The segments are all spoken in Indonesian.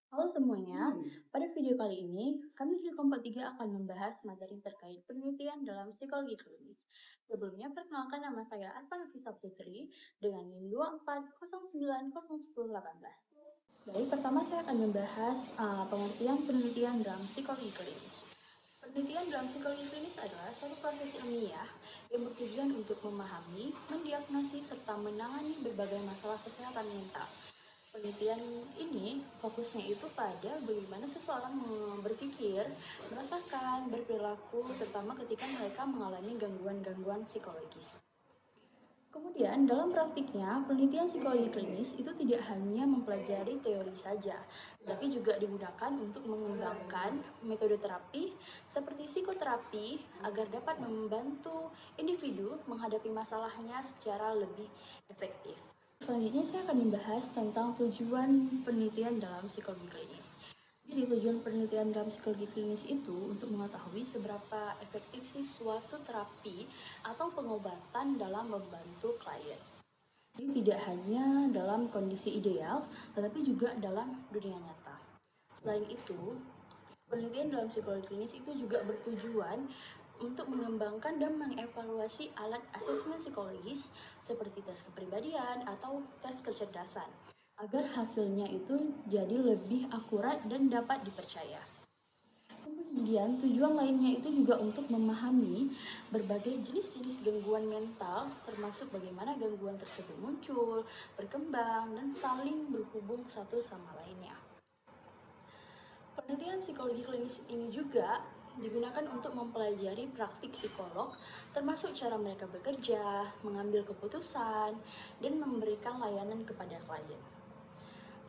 Halo semuanya, pada video kali ini kami di Kelompok 3 akan membahas materi terkait penelitian dalam psikologi klinis. Sebelumnya perkenalkan nama saya Arpa Nafisa Putri dengan NIM 24090118. Baik, pertama saya akan membahas pengertian penelitian dalam psikologi klinis. Penelitian dalam psikologi klinis adalah suatu proses ilmiah yang bertujuan untuk memahami, mendiagnosis, serta menangani berbagai masalah kesehatan mental. Penelitian ini fokusnya itu pada bagaimana seseorang berpikir, merasakan, berperilaku, terutama ketika mereka mengalami gangguan-gangguan psikologis. Kemudian, dalam praktiknya, penelitian psikologi klinis itu tidak hanya mempelajari teori saja, tapi juga digunakan untuk mengembangkan metode terapi seperti psikoterapi agar dapat membantu individu menghadapi masalahnya secara lebih efektif. Selanjutnya saya akan membahas tentang tujuan penelitian dalam psikologi klinis. Jadi tujuan penelitian dalam psikologi klinis itu untuk mengetahui seberapa efektif sih suatu terapi atau pengobatan dalam membantu klien. Jadi tidak hanya dalam kondisi ideal, tetapi juga dalam dunia nyata. Selain itu, penelitian dalam psikologi klinis itu juga bertujuan untuk mengembangkan dan mengevaluasi alat asesmen psikologis seperti tes kepribadian atau tes kecerdasan agar hasilnya itu jadi lebih akurat dan dapat dipercaya. Kemudian tujuan lainnya itu juga untuk memahami berbagai jenis-jenis gangguan mental termasuk bagaimana gangguan tersebut muncul, berkembang, dan saling berhubung satu sama lainnya. Penelitian psikologi klinis ini juga digunakan untuk mempelajari praktik psikolog, termasuk cara mereka bekerja, mengambil keputusan, dan memberikan layanan kepada klien.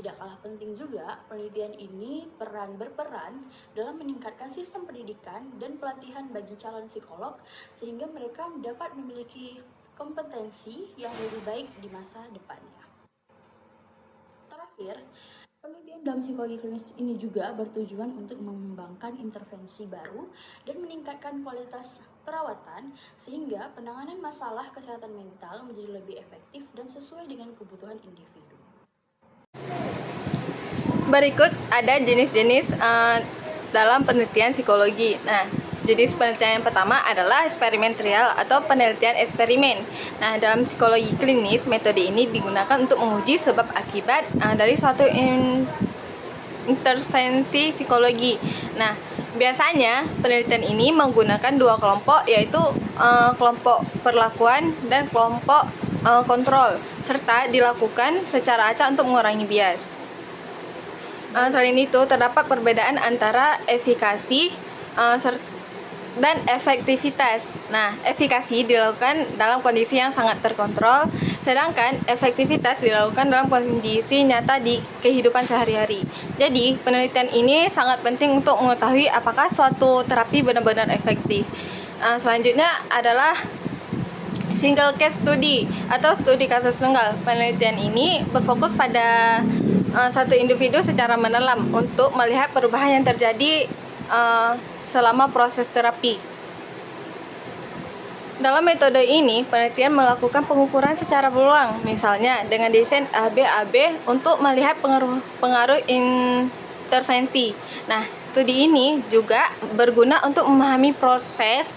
Tidak kalah penting juga, penelitian ini berperan dalam meningkatkan sistem pendidikan dan pelatihan bagi calon psikolog, sehingga mereka dapat memiliki kompetensi yang lebih baik di masa depannya. Terakhir, penelitian dalam psikologi klinis ini juga bertujuan untuk mengembangkan intervensi baru dan meningkatkan kualitas perawatan sehingga penanganan masalah kesehatan mental menjadi lebih efektif dan sesuai dengan kebutuhan individu. Berikut ada jenis-jenis dalam penelitian psikologi. Nah, jenis penelitian yang pertama adalah eksperimental atau penelitian eksperimen. Nah, dalam psikologi klinis, metode ini digunakan untuk menguji sebab akibat dari suatu intervensi psikologi. Nah, biasanya penelitian ini menggunakan dua kelompok, yaitu kelompok perlakuan dan kelompok kontrol, serta dilakukan secara acak untuk mengurangi bias. Selain itu, terdapat perbedaan antara efikasi dan efektivitas. Nah, efikasi dilakukan dalam kondisi yang sangat terkontrol, sedangkan efektivitas dilakukan dalam kondisi nyata di kehidupan sehari-hari. Jadi, penelitian ini sangat penting untuk mengetahui apakah suatu terapi benar-benar efektif. Selanjutnya adalah single case study atau studi kasus tunggal. Penelitian ini berfokus pada satu individu secara mendalam untuk melihat perubahan yang terjadi selama proses terapi. Dalam metode ini, penelitian melakukan pengukuran secara berulang, misalnya dengan desain AB-AB untuk melihat pengaruh intervensi. Nah, studi ini juga berguna untuk memahami proses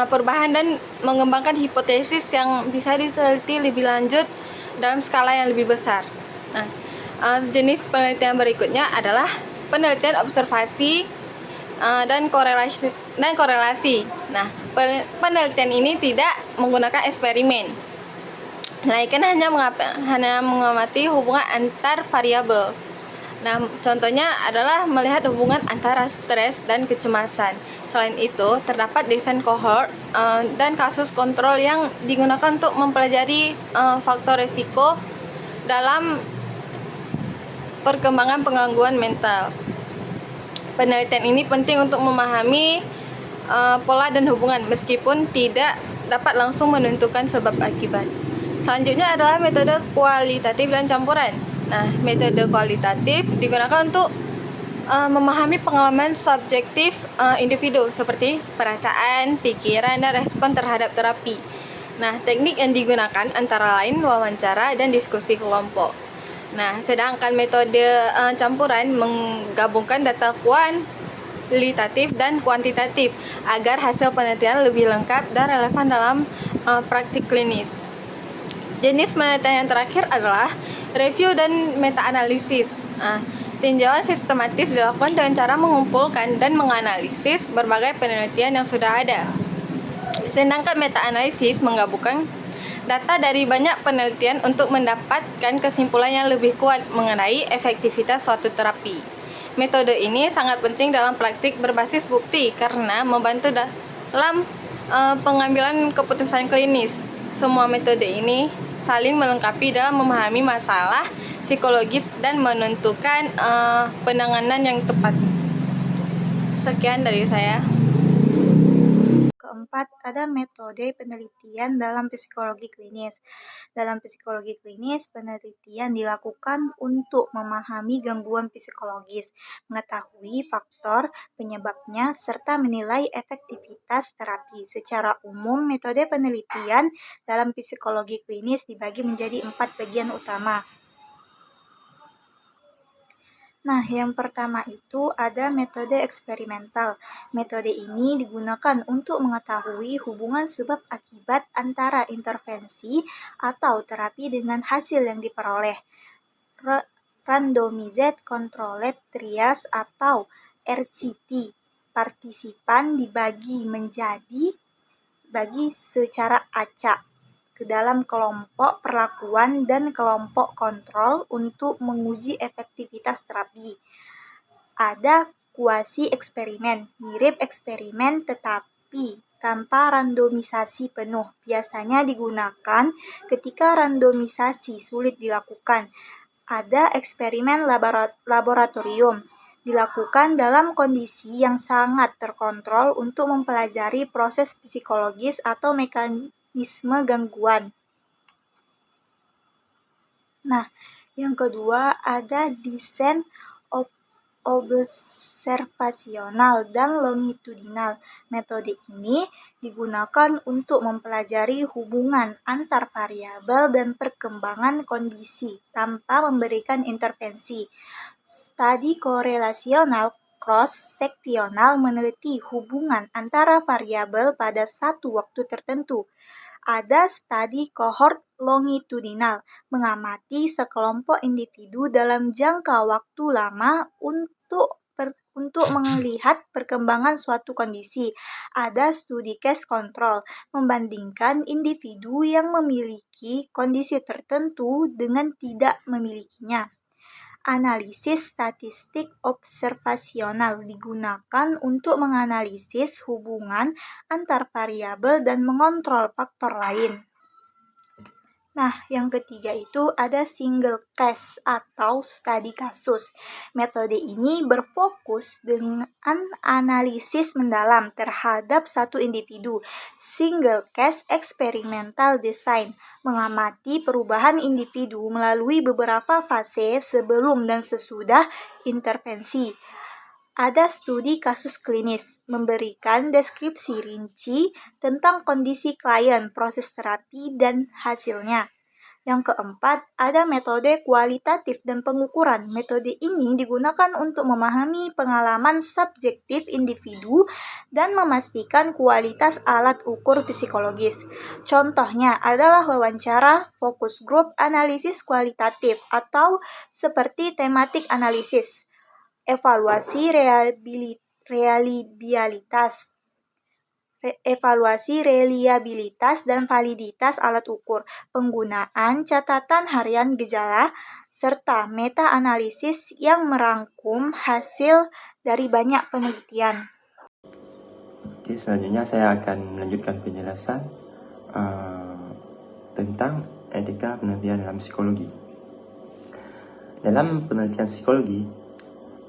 perubahan dan mengembangkan hipotesis yang bisa diteliti lebih lanjut dalam skala yang lebih besar. Nah, jenis penelitian berikutnya adalah penelitian observasi dan korelasi. Nah, penelitian ini tidak menggunakan eksperimen, melainkan hanya mengamati hubungan antar variabel. Nah, contohnya adalah melihat hubungan antara stres dan kecemasan. Selain itu, terdapat desain cohort dan kasus kontrol yang digunakan untuk mempelajari faktor risiko dalam perkembangan penggangguan mental. Penelitian ini penting untuk memahami pola dan hubungan meskipun tidak dapat langsung menentukan sebab akibat. Selanjutnya adalah metode kualitatif dan campuran. Nah, metode kualitatif digunakan untuk memahami pengalaman subjektif individu seperti perasaan, pikiran, dan respon terhadap terapi. Nah, teknik yang digunakan antara lain wawancara dan diskusi kelompok. Nah, sedangkan metode campuran menggabungkan data kualitatif dan kuantitatif agar hasil penelitian lebih lengkap dan relevan dalam praktik klinis. Jenis penelitian yang terakhir adalah review dan meta-analisis. Tinjauan sistematis dilakukan dengan cara mengumpulkan dan menganalisis berbagai penelitian yang sudah ada. Sedangkan meta-analisis menggabungkan data dari banyak penelitian untuk mendapatkan kesimpulan yang lebih kuat mengenai efektivitas suatu terapi. Metode ini sangat penting dalam praktik berbasis bukti karena membantu dalam pengambilan keputusan klinis. Semua metode ini saling melengkapi dalam memahami masalah psikologis dan menentukan penanganan yang tepat. Sekian dari saya. Keempat, ada metode penelitian dalam psikologi klinis. Dalam psikologi klinis, penelitian dilakukan untuk memahami gangguan psikologis, mengetahui faktor penyebabnya, serta menilai efektivitas terapi. Secara umum, metode penelitian dalam psikologi klinis dibagi menjadi 4 bagian utama. Nah, yang pertama itu ada metode eksperimental. Metode ini digunakan untuk mengetahui hubungan sebab akibat antara intervensi atau terapi dengan hasil yang diperoleh. Randomized Controlled Trials atau RCT. Partisipan dibagi secara acak ke dalam kelompok perlakuan dan kelompok kontrol untuk menguji efektivitas terapi. Ada kuasi eksperimen, mirip eksperimen tetapi tanpa randomisasi penuh. Biasanya digunakan ketika randomisasi sulit dilakukan. Ada eksperimen laboratorium, dilakukan dalam kondisi yang sangat terkontrol untuk mempelajari proses psikologis atau mekanisme gangguan. Nah, yang kedua ada desain observasional dan longitudinal. Metode ini digunakan untuk mempelajari hubungan antar variabel dan perkembangan kondisi tanpa memberikan intervensi. Studi korelasional cross-seksional meneliti hubungan antara variabel pada satu waktu tertentu. Ada studi kohort longitudinal, mengamati sekelompok individu dalam jangka waktu lama untuk melihat perkembangan suatu kondisi. Ada studi case control, membandingkan individu yang memiliki kondisi tertentu dengan tidak memilikinya. Analisis statistik observasional digunakan untuk menganalisis hubungan antar variabel dan mengontrol faktor lain. Nah, yang ketiga itu ada single case atau studi kasus. Metode ini berfokus dengan analisis mendalam terhadap satu individu. Single case experimental design mengamati perubahan individu melalui beberapa fase sebelum dan sesudah intervensi. Ada studi kasus klinis, memberikan deskripsi rinci tentang kondisi klien, proses terapi, dan hasilnya. Yang keempat, ada metode kualitatif dan pengukuran. Metode ini digunakan untuk memahami pengalaman subjektif individu dan memastikan kualitas alat ukur psikologis. Contohnya adalah wawancara, focus group, analisis kualitatif, atau seperti thematic analysis. Evaluasi reliabilitas dan validitas alat ukur, penggunaan catatan harian gejala, serta meta-analisis yang merangkum hasil dari banyak penelitian. Oke, selanjutnya saya akan melanjutkan penjelasan tentang etika penelitian dalam psikologi. Dalam penelitian psikologi,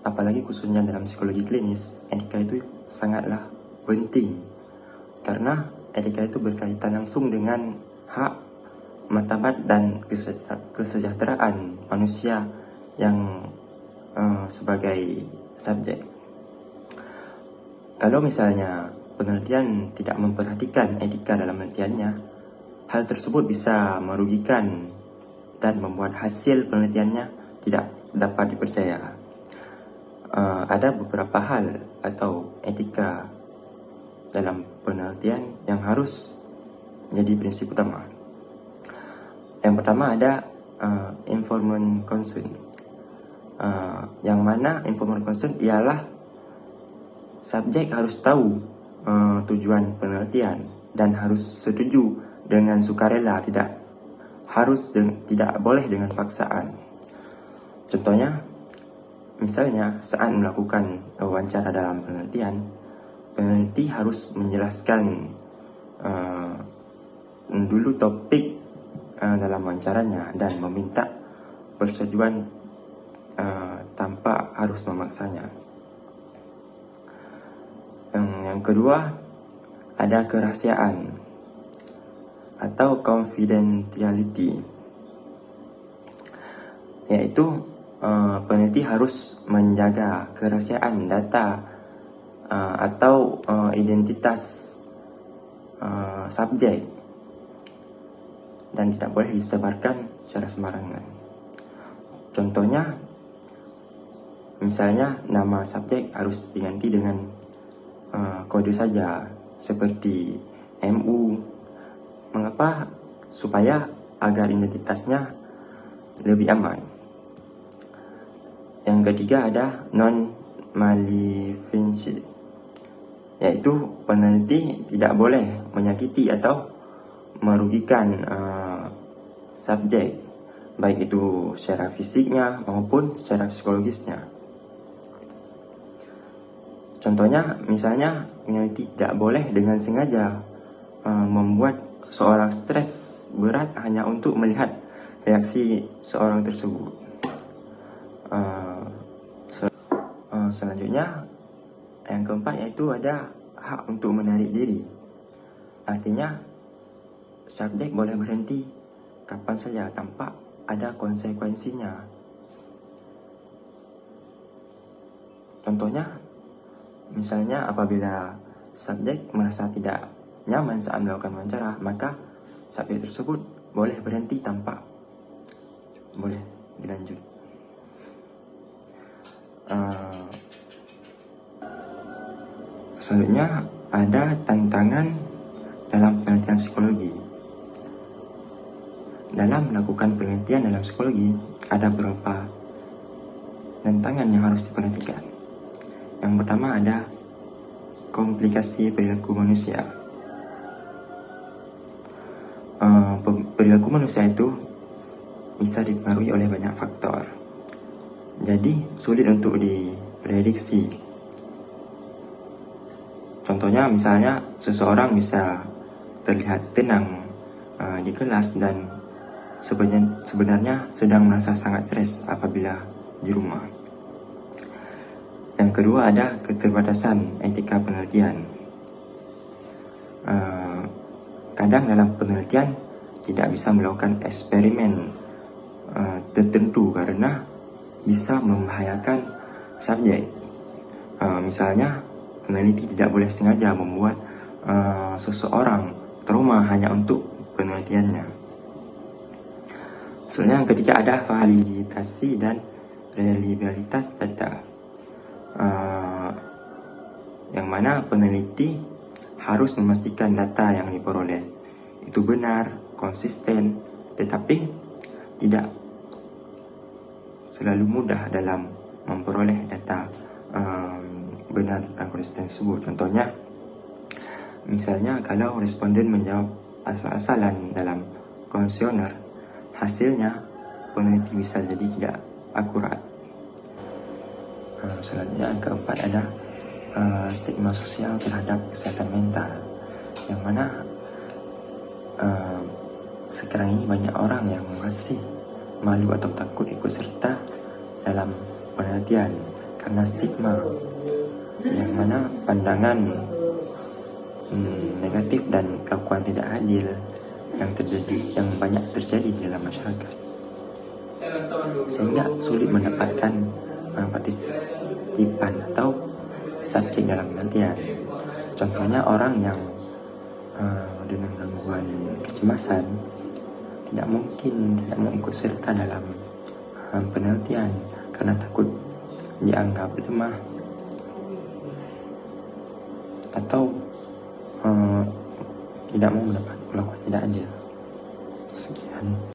apalagi khususnya dalam psikologi klinis, etika itu sangatlah penting karena etika itu berkaitan langsung dengan hak, martabat, dan kesejahteraan manusia yang sebagai subjek. Kalau misalnya penelitian tidak memperhatikan etika dalam penelitiannya, hal tersebut bisa merugikan dan membuat hasil penelitiannya tidak dapat dipercaya. Ada beberapa hal atau etika dalam penelitian yang harus menjadi prinsip utama. Yang pertama ada informant consent. Yang mana informant consent ialah subjek harus tahu tujuan penelitian dan harus setuju dengan sukarela, tidak boleh dengan paksaan. Contohnya, misalnya saat melakukan wawancara dalam penelitian, peneliti harus menjelaskan dulu topik dalam wawancaranya dan meminta persetujuan tanpa harus memaksanya. Yang kedua, ada kerahasiaan atau confidentiality, yaitu peneliti harus menjaga kerahasiaan data atau identitas subjek dan tidak boleh disebarkan secara sembarangan. Contohnya, misalnya nama subjek harus diganti dengan kode saja seperti MU. Mengapa? Supaya agar identitasnya lebih aman. Yang ketiga ada non-maleficence, yaitu peneliti tidak boleh menyakiti atau merugikan subjek, baik itu secara fisiknya maupun secara psikologisnya. Contohnya, misalnya peneliti tidak boleh dengan sengaja membuat seorang stres berat hanya untuk melihat reaksi seorang tersebut. Selanjutnya, yang keempat yaitu ada hak untuk menarik diri. Artinya, subjek boleh berhenti kapan saja tanpa ada konsekuensinya. Contohnya, misalnya apabila subjek merasa tidak nyaman saat melakukan wawancara, maka subjek tersebut boleh berhenti tanpa boleh dilanjut. Selanjutnya ada tantangan dalam penelitian psikologi. Dalam melakukan penelitian dalam psikologi, ada beberapa tantangan yang harus diperhatikan. Yang pertama ada komplikasi perilaku manusia. Perilaku manusia itu bisa dipengaruhi oleh banyak faktor, jadi sulit untuk diprediksi. Contohnya, misalnya seseorang bisa terlihat tenang di kelas dan sebenarnya sedang merasa sangat stres apabila di rumah. Yang kedua ada keterbatasan etika penelitian. Kadang dalam penelitian tidak bisa melakukan eksperimen tertentu karena bisa membahayakan subjek. Misalnya, peneliti tidak boleh sengaja membuat seseorang trauma hanya untuk penelitiannya. Selanjutnya yang ketiga ada validasi dan reliabilitas data. Yang mana peneliti harus memastikan data yang diperoleh itu benar, konsisten, tetapi tidak selalu mudah dalam memperoleh data benar dan konsisten tersebut. Contohnya, misalnya kalau responden menjawab asal-asalan dalam kuesioner, hasilnya peneliti bisa jadi tidak akurat. Selanjutnya yang keempat ada stigma sosial terhadap kesehatan mental, yang mana sekarang ini banyak orang yang masih malu atau takut ikut serta dalam penelitian karena stigma, yang mana pandangan negatif dan perlakuan tidak adil yang banyak terjadi di dalam masyarakat, sehingga sulit mendapatkan partisipan atau subjek dalam penelitian. Contohnya orang yang dengan gangguan kecemasan tidak mau ikut serta dalam penelitian karena takut dianggap lemah atau tidak mau mendapat perlakuan tidak adil. Sekian.